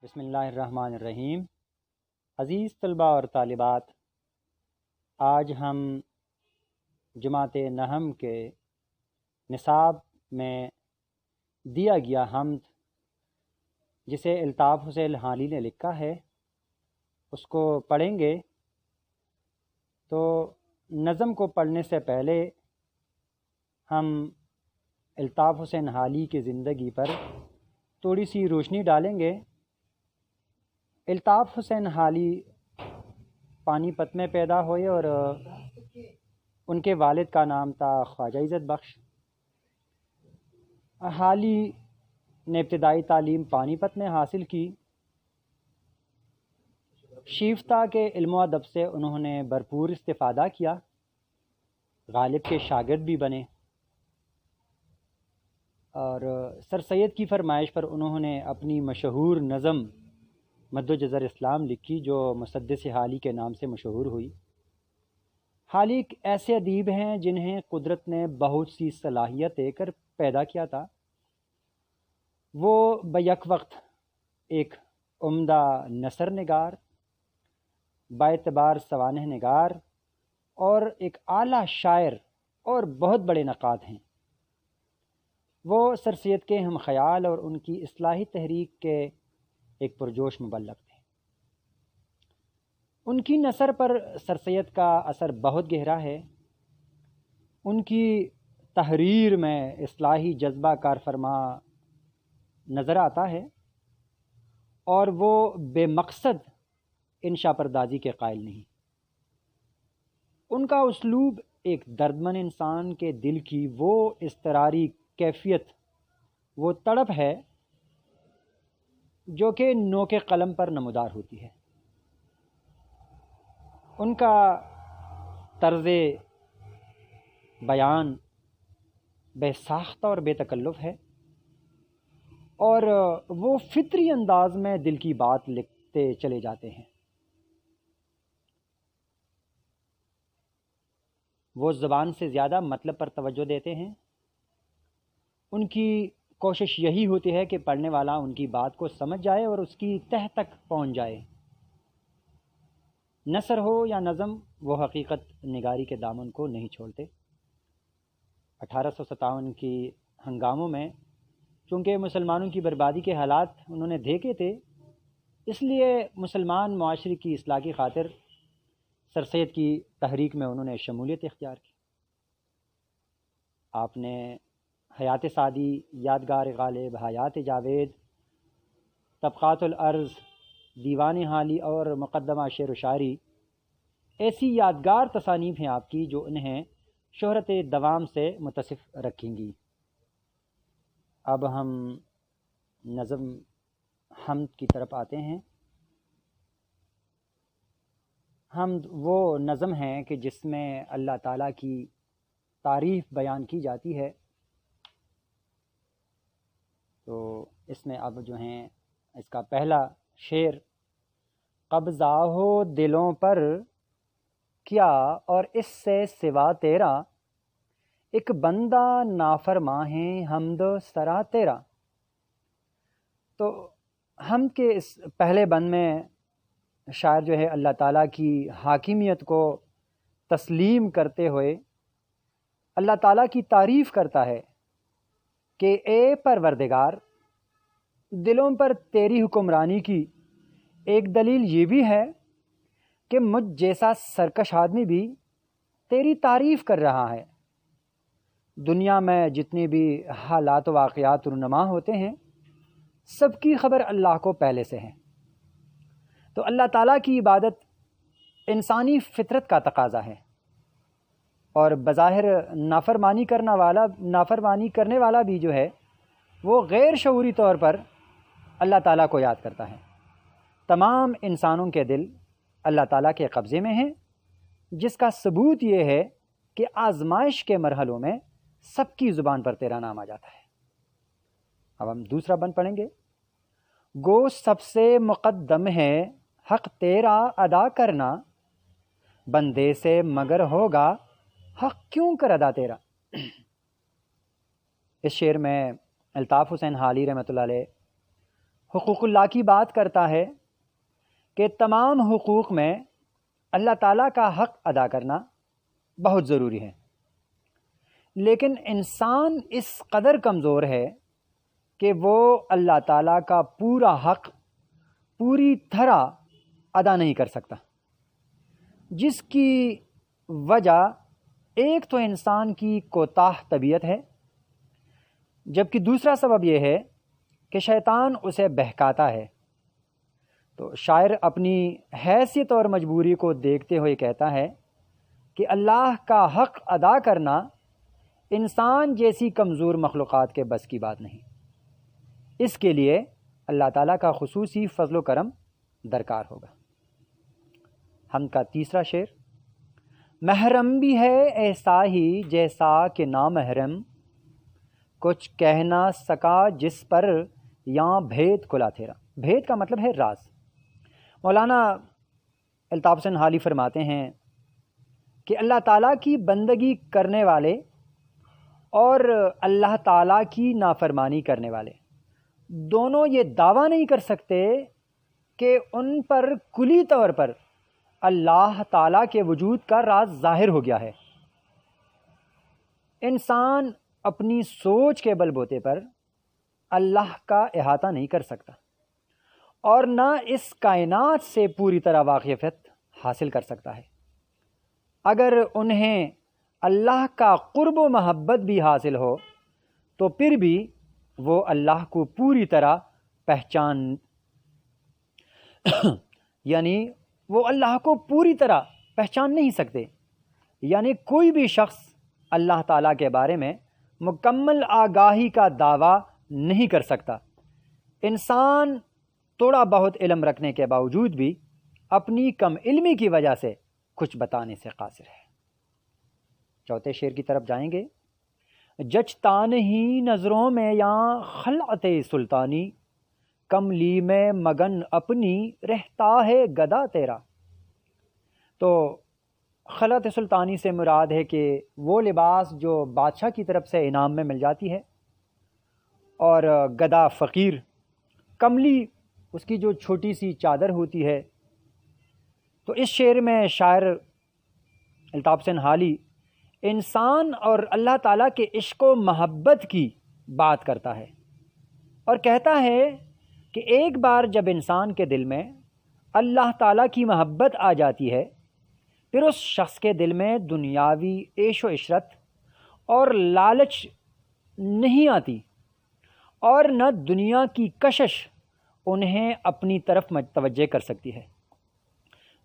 بسم اللہ الرحمن الرحیم۔ عزیز طلباء اور طالبات، آج ہم جماعت نہم کے نصاب میں دیا گیا حمد جسے الطاف حسین حالی نے لکھا ہے اس کو پڑھیں گے۔ تو نظم کو پڑھنے سے پہلے ہم الطاف حسین حالی کی زندگی پر تھوڑی سی روشنی ڈالیں گے۔ الطاف حسین حالی پانی پت میں پیدا ہوئے اور ان کے والد کا نام تھا خواجہ عزت بخش۔ حالی نے ابتدائی تعلیم پانی پت میں حاصل کی۔ شیفتہ کے علم و ادب سے انہوں نے بھرپور استفادہ کیا، غالب کے شاگرد بھی بنے، اور سر سید کی فرمائش پر انہوں نے اپنی مشہور نظم مد و جزر اسلام لکھی جو مسدس حالی کے نام سے مشہور ہوئی۔ حالی ایک ایسے ادیب ہیں جنہیں قدرت نے بہت سی صلاحیت دے کر پیدا کیا تھا۔ وہ بیک وقت ایک عمدہ نثر نگار، باعتبار سوانح نگار اور ایک اعلیٰ شاعر اور بہت بڑے نقاد ہیں۔ وہ سر سید کے ہم خیال اور ان کی اصلاحی تحریک کے ایک پرجوش مبلغ تھے۔ ان کی نثر پر سر سید کا اثر بہت گہرا ہے۔ ان کی تحریر میں اصلاحی جذبہ کار فرما نظر آتا ہے، اور وہ بے مقصد انشا پردازی کے قائل نہیں۔ ان کا اسلوب ایک دردمند انسان کے دل کی وہ اضطراری کیفیت، وہ تڑپ ہے جو کہ نوک قلم پر نمودار ہوتی ہے۔ ان کا طرز بیان بے ساختہ اور بے تکلف ہے، اور وہ فطری انداز میں دل کی بات لکھتے چلے جاتے ہیں۔ وہ زبان سے زیادہ مطلب پر توجہ دیتے ہیں۔ ان کی کوشش یہی ہوتی ہے کہ پڑھنے والا ان کی بات کو سمجھ جائے اور اس کی تہ تک پہنچ جائے۔ نثر ہو یا نظم، وہ حقیقت نگاری کے دامن کو نہیں چھوڑتے۔ 1857 کی ہنگاموں میں چونکہ مسلمانوں کی بربادی کے حالات انہوں نے دیکھے تھے، اس لیے مسلمان معاشرے کی اصلاح کی خاطر سر سید کی تحریک میں انہوں نے شمولیت اختیار کی۔ آپ نے حیات سعدی، یادگار غالب، حیات جاوید، طبقات الارض، دیوان حالی اور مقدمہ شعر و شاعری ایسی یادگار تصانیف ہیں آپ کی جو انہیں شہرت دوام سے متصف رکھیں گی۔ اب ہم نظم حمد کی طرف آتے ہیں۔ حمد وہ نظم ہے کہ جس میں اللہ تعالیٰ کی تعریف بیان کی جاتی ہے۔ تو اس میں اب جو ہیں اس کا پہلا شعر: قبضہ ہو دلوں پر کیا اور اس سے سوا تیرا، ایک بندہ نافرماں ہے حمد و سرا تیرا۔ تو حمد کے اس پہلے بند میں شاعر جو ہے اللہ تعالیٰ کی حاکمیت کو تسلیم کرتے ہوئے اللہ تعالیٰ کی تعریف کرتا ہے کہ اے پروردگار، دلوں پر تیری حکمرانی کی ایک دلیل یہ بھی ہے کہ مجھ جیسا سرکش آدمی بھی تیری تعریف کر رہا ہے۔ دنیا میں جتنی بھی حالات و واقعات رونما ہوتے ہیں، سب کی خبر اللہ کو پہلے سے ہے۔ تو اللہ تعالیٰ کی عبادت انسانی فطرت کا تقاضا ہے، اور بظاہر نافرمانی کرنے والا بھی جو ہے وہ غیر شعوری طور پر اللہ تعالیٰ کو یاد کرتا ہے۔ تمام انسانوں کے دل اللہ تعالیٰ کے قبضے میں ہیں، جس کا ثبوت یہ ہے کہ آزمائش کے مرحلوں میں سب کی زبان پر تیرا نام آ جاتا ہے۔ اب ہم دوسرا بند پڑھیں گے: گو سب سے مقدم ہے حق تیرا ادا کرنا، بندے سے مگر ہوگا حق کیوں کر ادا تیرا۔ اس شعر میں الطاف حسین حالی رحمۃ اللہ علیہ حقوق اللہ کی بات کرتا ہے کہ تمام حقوق میں اللہ تعالیٰ کا حق ادا کرنا بہت ضروری ہے، لیکن انسان اس قدر کمزور ہے کہ وہ اللہ تعالیٰ کا پورا حق پوری طرح ادا نہیں کر سکتا، جس کی وجہ ایک تو انسان کی کوتاہ طبیعت ہے، جبکہ دوسرا سبب یہ ہے کہ شیطان اسے بہکاتا ہے۔ تو شاعر اپنی حیثیت اور مجبوری کو دیکھتے ہوئے کہتا ہے کہ اللہ کا حق ادا کرنا انسان جیسی کمزور مخلوقات کے بس کی بات نہیں، اس کے لیے اللہ تعالیٰ کا خصوصی فضل و کرم درکار ہوگا۔ حمد کا تیسرا شعر: محرم بھی ہے ایسا ہی جیسا کہ نامحرم، کچھ کہہ نہ سکا جس پر یاں بھید کھلا تیرا۔ بھید کا مطلب ہے راز۔ مولانا الطاف حسین حالی فرماتے ہیں کہ اللہ تعالیٰ کی بندگی کرنے والے اور اللہ تعالیٰ کی نافرمانی کرنے والے دونوں یہ دعویٰ نہیں کر سکتے کہ ان پر کلی طور پر اللہ تعالیٰ کے وجود کا راز ظاہر ہو گیا ہے۔ انسان اپنی سوچ کے بل بوتے پر اللہ کا احاطہ نہیں کر سکتا اور نہ اس کائنات سے پوری طرح واقفیت حاصل کر سکتا ہے۔ اگر انہیں اللہ کا قرب و محبت بھی حاصل ہو تو پھر بھی وہ اللہ کو پوری طرح وہ اللہ کو پوری طرح پہچان نہیں سکتے۔ یعنی کوئی بھی شخص اللہ تعالیٰ کے بارے میں مکمل آگاہی کا دعویٰ نہیں کر سکتا۔ انسان تھوڑا بہت علم رکھنے کے باوجود بھی اپنی کم علمی کی وجہ سے کچھ بتانے سے قاصر ہے۔ چوتھے شعر کی طرف جائیں گے: جچتا نہیں نظروں میں یا خلعت سلطانی، کملی میں مگن اپنی رہتا ہے گدا تیرا۔ تو خلعت سلطانی سے مراد ہے کہ وہ لباس جو بادشاہ کی طرف سے انعام میں مل جاتی ہے، اور گدا فقیر، کملی اس کی جو چھوٹی سی چادر ہوتی ہے۔ تو اس شعر میں شاعر الطاف حسین حالی انسان اور اللہ تعالیٰ کے عشق و محبت کی بات کرتا ہے اور کہتا ہے کہ ایک بار جب انسان کے دل میں اللہ تعالیٰ کی محبت آ جاتی ہے، پھر اس شخص کے دل میں دنیاوی عیش و عشرت اور لالچ نہیں آتی، اور نہ دنیا کی کشش انہیں اپنی طرف متوجہ کر سکتی ہے۔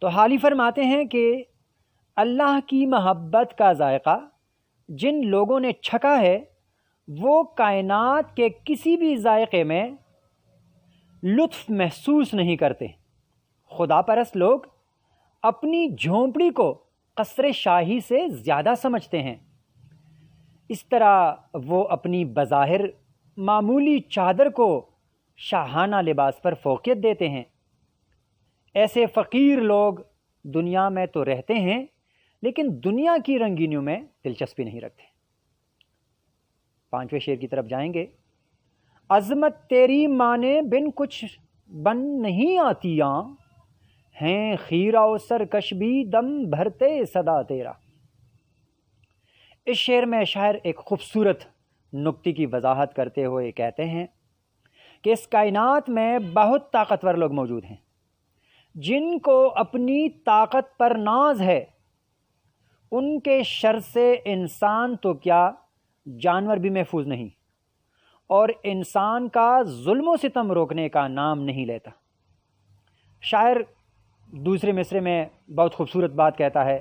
تو حالی فرماتے ہیں کہ اللہ کی محبت کا ذائقہ جن لوگوں نے چکھا ہے وہ کائنات کے کسی بھی ذائقے میں لطف محسوس نہیں کرتے۔ خدا پرست لوگ اپنی جھونپڑی کو قصر شاہی سے زیادہ سمجھتے ہیں، اس طرح وہ اپنی بظاہر معمولی چادر کو شاہانہ لباس پر فوقیت دیتے ہیں۔ ایسے فقیر لوگ دنیا میں تو رہتے ہیں لیکن دنیا کی رنگینیوں میں دلچسپی نہیں رکھتے۔ پانچویں شعر کی طرف جائیں گے: عظمت تیری مانے بن کچھ بن نہیں آتیاں، ہیں خیرہ و سرکش بھی دم بھرتے صدا تیرا۔ اس شعر میں شاعر ایک خوبصورت نکتے کی وضاحت کرتے ہوئے کہتے ہیں کہ اس کائنات میں بہت طاقتور لوگ موجود ہیں جن کو اپنی طاقت پر ناز ہے، ان کے شر سے انسان تو کیا جانور بھی محفوظ نہیں، اور انسان کا ظلم و ستم روکنے کا نام نہیں لیتا۔ شاعر دوسرے مصرے میں بہت خوبصورت بات کہتا ہے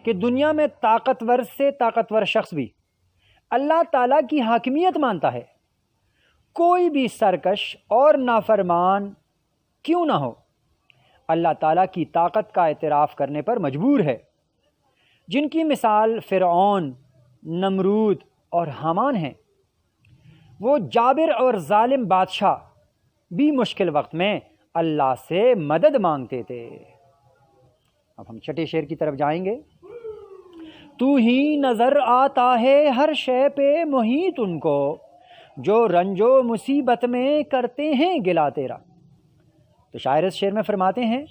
کہ دنیا میں طاقتور سے طاقتور شخص بھی اللہ تعالیٰ کی حاکمیت مانتا ہے، کوئی بھی سرکش اور نافرمان کیوں نہ ہو اللہ تعالیٰ کی طاقت کا اعتراف کرنے پر مجبور ہے۔ جن کی مثال فرعون، نمرود اور حامان ہیں، وہ جابر اور ظالم بادشاہ بھی مشکل وقت میں اللہ سے مدد مانگتے تھے۔ اب ہم چھٹے شعر کی طرف جائیں گے: تو ہی نظر آتا ہے ہر شے پہ محیط ان کو، جو رنج و مصیبت میں کرتے ہیں گلا تیرا۔ تو شاعر اس شعر میں فرماتے ہیں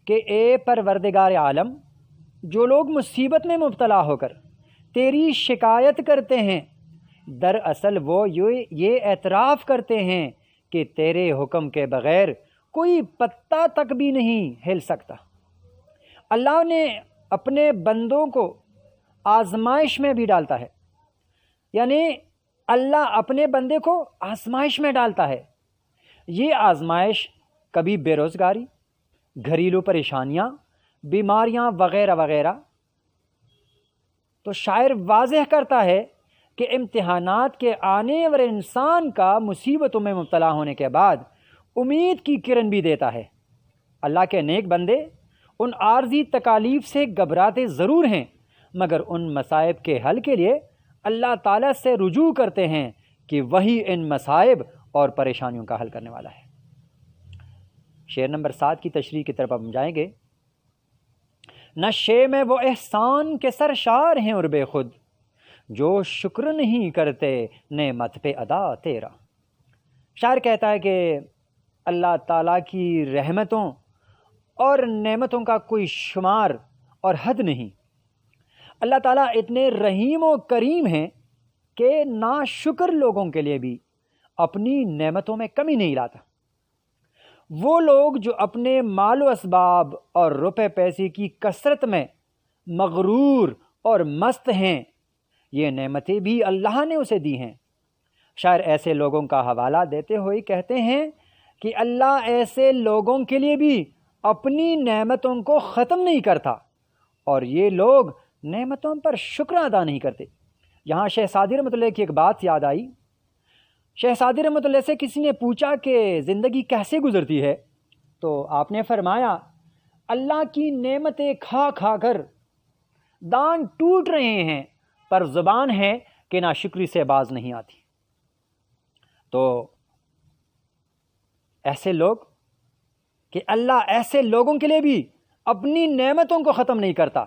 کہ اے پروردگار عالم، جو لوگ مصیبت میں مبتلا ہو کر تیری شکایت کرتے ہیں، دراصل وہ یہ اعتراف کرتے ہیں کہ تیرے حکم کے بغیر کوئی پتا تک بھی نہیں ہل سکتا۔ اللہ نے اپنے بندوں کو آزمائش میں بھی ڈالتا ہے، یعنی اللہ اپنے بندے کو آزمائش میں ڈالتا ہے۔ یہ آزمائش کبھی بے روزگاری، گھریلو پریشانیاں، بیماریاں وغیرہ وغیرہ۔ تو شاعر واضح کرتا ہے کہ امتحانات کے آنے اور انسان کا مصیبتوں میں مبتلا ہونے کے بعد امید کی کرن بھی دیتا ہے۔ اللہ کے نیک بندے ان عارضی تکالیف سے گھبراتے ضرور ہیں، مگر ان مصائب کے حل کے لیے اللہ تعالیٰ سے رجوع کرتے ہیں کہ وہی ان مصائب اور پریشانیوں کا حل کرنے والا ہے۔ شعر نمبر 7 کی تشریح کی طرف ہم جائیں گے۔ نشے میں وہ احسان کے سرشار ہیں اور بے خود، جو شکر نہیں کرتے نعمت پہ ادا تیرا۔ شاعر کہتا ہے کہ اللہ تعالیٰ کی رحمتوں اور نعمتوں کا کوئی شمار اور حد نہیں۔ اللہ تعالیٰ اتنے رحیم و کریم ہیں کہ ناشکر لوگوں کے لیے بھی اپنی نعمتوں میں کمی نہیں لاتا۔ وہ لوگ جو اپنے مال و اسباب اور روپے پیسے کی کثرت میں مغرور اور مست ہیں، یہ نعمتیں بھی اللہ نے اسے دی ہیں۔ شاعر ایسے لوگوں کا حوالہ دیتے ہوئے کہتے ہیں کہ اللہ ایسے لوگوں کے لیے بھی اپنی نعمتوں کو ختم نہیں کرتا، اور یہ لوگ نعمتوں پر شکر ادا نہیں کرتے۔ یہاں شیخ سعدی رحمۃ اللہ کی ایک بات یاد آئی۔ شیخ سعدی رحمۃ اللہ سے کسی نے پوچھا کہ زندگی کیسے گزرتی ہے، تو آپ نے فرمایا اللہ کی نعمتیں کھا کھا کر دان ٹوٹ رہے ہیں، پر زبان ہے کہ ناشکری سے باز نہیں آتی۔ تو ایسے لوگ کہ اللہ ایسے لوگوں کے لیے بھی اپنی نعمتوں کو ختم نہیں کرتا،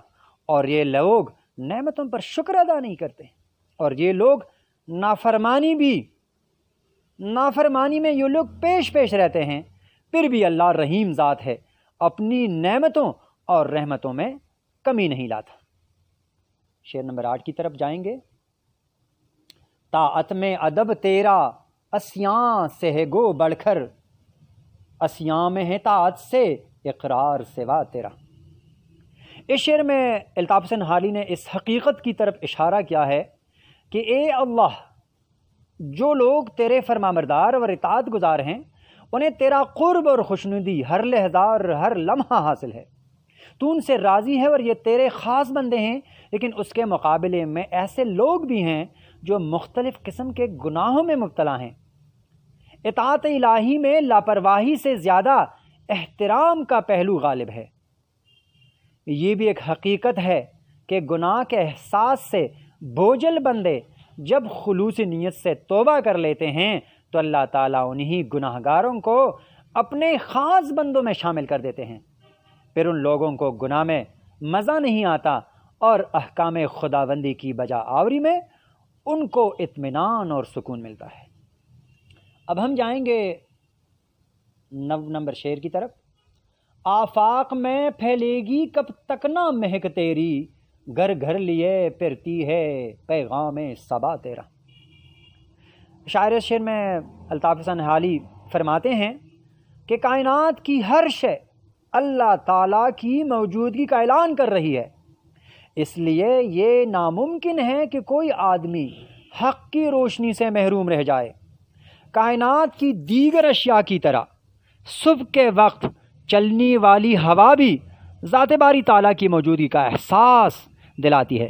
اور یہ لوگ نعمتوں پر شکر ادا نہیں کرتے، اور یہ لوگ نافرمانی میں یہ لوگ پیش رہتے ہیں، پھر بھی اللہ رحیم ذات ہے، اپنی نعمتوں اور رحمتوں میں کمی نہیں لاتا۔ شعر نمبر 8 کی طرف جائیں گے۔ طاعت میں ادب تیرا اسیاں سے ہے گو بڑھ کر، اسیاں میں ہے طاعت سے اقرار سوا تیرا۔ اس شعر میں الطاف حسین حالی نے اس حقیقت کی طرف اشارہ کیا ہے کہ اے اللہ، جو لوگ تیرے فرمانبردار اور اطاعت گزار ہیں، انہیں تیرا قرب اور خوشنودی ہر لحظہ اور ہر لمحہ حاصل ہے۔ تو ان سے راضی ہے اور یہ تیرے خاص بندے ہیں، لیکن اس کے مقابلے میں ایسے لوگ بھی ہیں جو مختلف قسم کے گناہوں میں مبتلا ہیں۔ اطاعت الہی میں لاپرواہی سے زیادہ احترام کا پہلو غالب ہے۔ یہ بھی ایک حقیقت ہے کہ گناہ کے احساس سے بوجھل بندے جب خلوص نیت سے توبہ کر لیتے ہیں تو اللہ تعالیٰ انہی گناہ گاروں کو اپنے خاص بندوں میں شامل کر دیتے ہیں۔ پھر ان لوگوں کو گناہ میں مزہ نہیں آتا، اور احکام خداوندی کی بجا آوری میں ان کو اطمینان اور سکون ملتا ہے۔ اب ہم جائیں گے 9 نمبر شعر کی طرف۔ آفاق میں پھیلے گی کب تک نہ مہک تیری، گھر گھر لیے پھرتی ہے پیغام صبا تیرا۔ شاعر اس شعر میں الطاف حسین حالی فرماتے ہیں کہ کائنات کی ہر شے اللہ تعالیٰ کی موجودگی کا اعلان کر رہی ہے، اس لیے یہ ناممکن ہے کہ کوئی آدمی حق کی روشنی سے محروم رہ جائے۔ کائنات کی دیگر اشیاء کی طرح صبح کے وقت چلنے والی ہوا بھی ذات باری تعالیٰ کی موجودگی کا احساس دلاتی ہے۔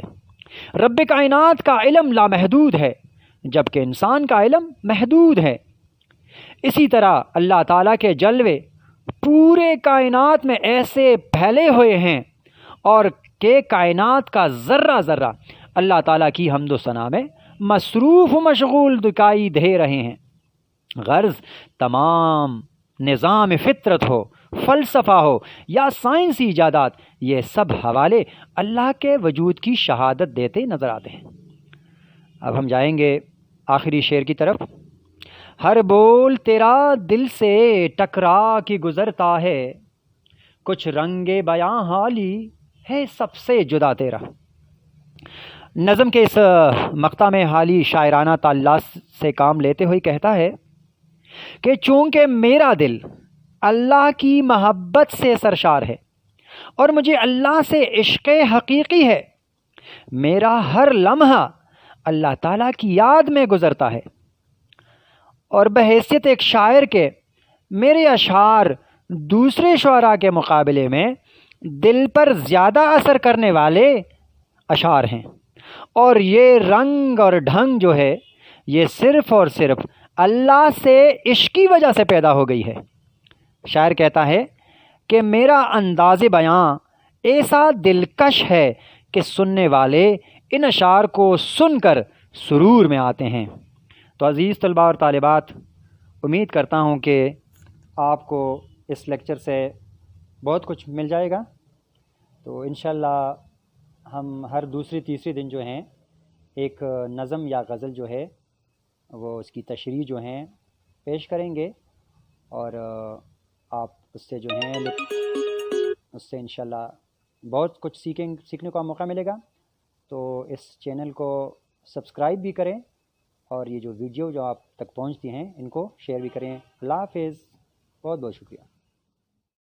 رب کائنات کا علم لامحدود ہے، جبکہ انسان کا علم محدود ہے۔ اسی طرح اللہ تعالیٰ کے جلوے پورے کائنات میں ایسے پھیلے ہوئے ہیں، اور کہ کائنات کا ذرہ ذرہ اللہ تعالیٰ کی حمد و ثنا میں مصروف و مشغول دکھائی دے رہے ہیں۔ غرض تمام نظام فطرت ہو، فلسفہ ہو یا سائنسی ایجادات، یہ سب حوالے اللہ کے وجود کی شہادت دیتے نظر آتے ہیں۔ اب ہم جائیں گے آخری شعر کی طرف۔ ہر بول تیرا دل سے ٹکرا کے گزرتا ہے، کچھ رنگ بیاں حالی ہے سب سے جدا تیرا۔ نظم کے اس مقطع میں حالی شاعرانہ تعلق سے کام لیتے ہوئے کہتا ہے کہ چونکہ میرا دل اللہ کی محبت سے سرشار ہے اور مجھے اللہ سے عشق حقیقی ہے، میرا ہر لمحہ اللہ تعالیٰ کی یاد میں گزرتا ہے، اور بحیثیت ایک شاعر کے میرے اشعار دوسرے شعراء کے مقابلے میں دل پر زیادہ اثر کرنے والے اشعار ہیں، اور یہ رنگ اور ڈھنگ جو ہے یہ صرف اور صرف اللہ سے عشق کی وجہ سے پیدا ہو گئی ہے۔ شاعر کہتا ہے کہ میرا انداز بیاں ایسا دلکش ہے کہ سننے والے ان اشعار کو سن کر سرور میں آتے ہیں۔ تو عزیز طلباء اور طالبات، امید کرتا ہوں کہ آپ کو اس لیکچر سے بہت کچھ مل جائے گا۔ تو انشاءاللہ ہم ہر دوسری تیسری دن جو ہیں ایک نظم یا غزل جو ہے وہ اس کی تشریح جو ہیں پیش کریں گے، اور آپ اس سے جو ہیں اس سے انشاءاللہ بہت کچھ سیکھنے کا موقع ملے گا۔ تو اس چینل کو سبسکرائب بھی کریں، اور یہ جو ویڈیو جو آپ تک پہنچتی ہیں ان کو شیئر بھی کریں۔ اللہ حافظ، بہت بہت شکریہ۔